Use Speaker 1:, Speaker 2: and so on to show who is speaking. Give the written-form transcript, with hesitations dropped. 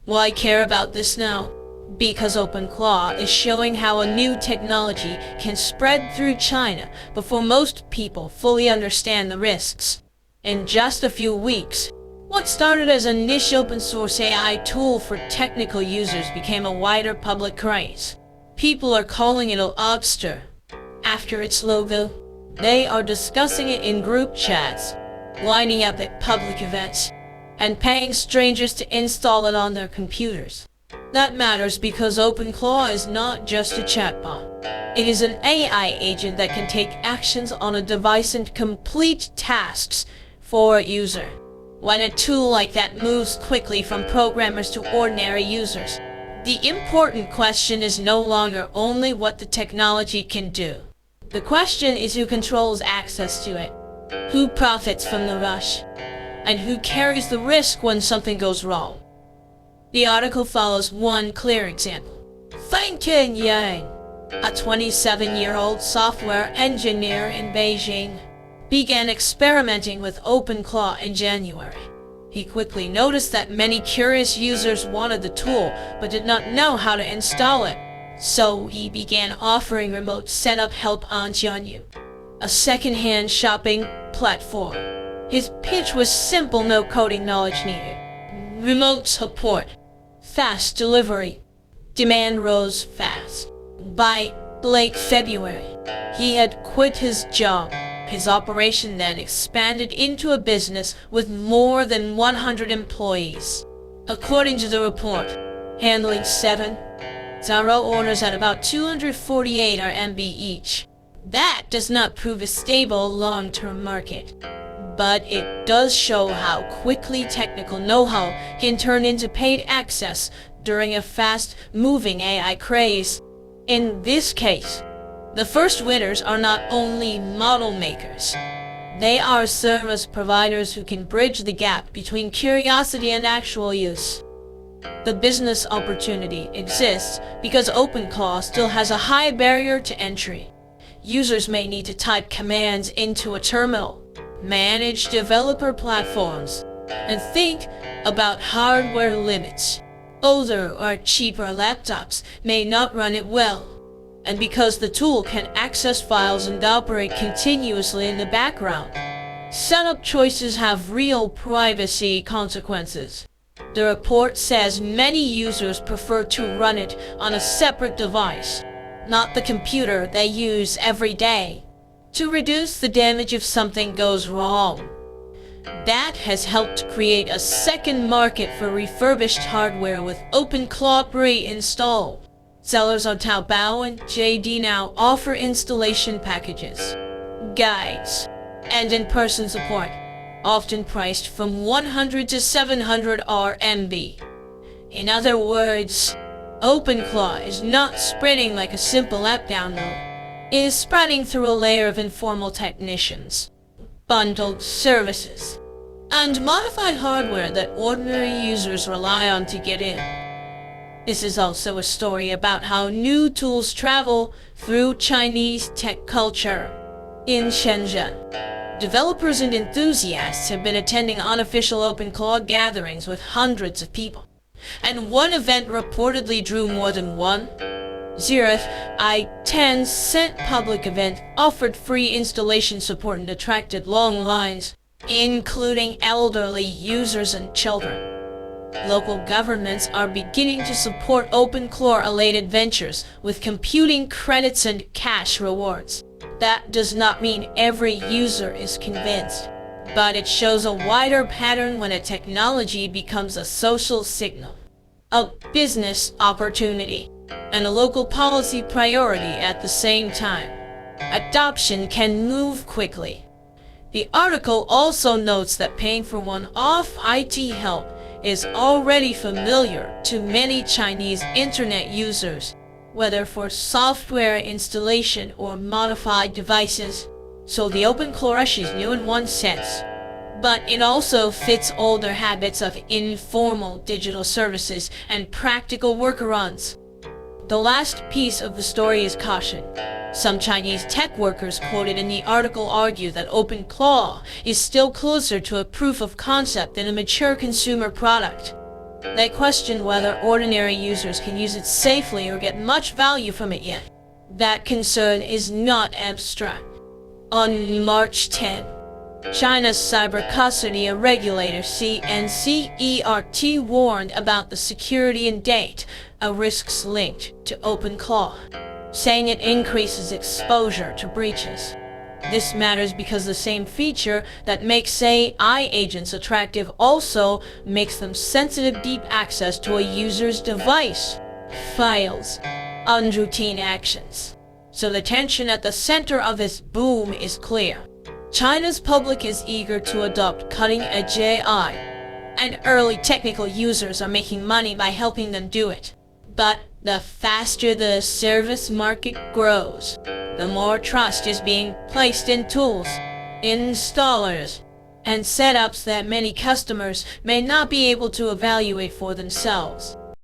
Speaker 1: Why care about this now? Because OpenClaw is showing how a new technology can spread through China before most people fully understand the risks. In just a few weeks, what started as a niche open-source AI tool for technical users became a wider public craze. People are calling it a lobster after its logo. They are discussing it in group chats, lining up at public events, and paying strangers to install it on their computers. That matters because OpenClaw is not just a chatbot. It is an AI agent that can take actions on a device and complete tasks for a user. When a tool like that moves quickly from programmers to ordinary users, the important question is no longer only what the technology can do. The question is who controls access to it, who profits from the rush, and who carries the risk when something goes wrong. The article follows one clear example. Feng Yang, a 27-year-old software engineer in Beijing, began experimenting with OpenClaw in January. He quickly noticed that many curious users wanted the tool but did not know how to install it. So he began offering remote setup help on Jianyu, a second-hand shopping platform. His pitch was simple: no coding knowledge needed, remote support, fast delivery. Demand rose fast. By late February, he had quit his job. His operation then expanded into a business with more than 100 employees. According to the report, handling 7,000 orders at about 248 RMB each. That does not prove a stable long-term market, but it does show how quickly technical know-how can turn into paid access during a fast-moving AI craze. In this case, the first winners are not only model makers. They are service providers who can bridge the gap between curiosity and actual use. The business opportunity exists because OpenClaw still has a high barrier to entry. Users may need to type commands into a terminal, manage developer platforms, and think about hardware limits. Older or cheaper laptops may not run it well. And because the tool can access files and operate continuously in the background, setup choices have real privacy consequences. The report says many users prefer to run it on a separate device, not the computer they use every day, to reduce the damage if something goes wrong. That has helped create a second market for refurbished hardware with OpenClaw pre-installed. Sellers on Taobao and JD now offer installation packages, guides, and in-person support, often priced from 100 to 700 RMB. In other words, OpenClaw is not spreading like a simple app download. It is spreading through a layer of informal technicians, bundled services, and modified hardware that ordinary users rely on to get in. This is also a story about how new tools travel through Chinese tech culture. In Shenzhen, developers and enthusiasts have been attending unofficial OpenClaw gatherings with hundreds of people, and one event reportedly drew more than one. Zurich, a 10-cent public event, offered free installation support and attracted long lines, including elderly users and children. Local governments are beginning to support OpenClaw-related ventures with computing credits and cash rewards. That does not mean every user is convinced, but it shows a wider pattern when a technology becomes a social signal, a business opportunity, and a local policy priority at the same time. Adoption can move quickly. The article also notes that paying for one-off IT help is already familiar to many Chinese internet users, whether for software installation or modified devices. So the OpenClaw rush is new in one sense, but it also fits older habits of informal digital services and practical workarounds. The last piece of the story is caution. Some Chinese tech workers quoted in the article argue that OpenClaw is still closer to a proof of concept than a mature consumer product. They question whether ordinary users can use it safely or get much value from it yet. That concern is not abstract. On March 10, China's cyber custody regulator CNCERT warned about the security and data risks linked to OpenClaw, saying it increases exposure to breaches. This matters because the same feature that makes AI agents attractive also makes them sensitive deep access to a user's device, files, and routine actions. So the tension at the center of this boom is clear. China's public is eager to adopt cutting-edge AI, and early technical users are making money by helping them do it. But the faster the service market grows, the more trust is being placed in tools, installers, and setups that many customers may not be able to evaluate for themselves.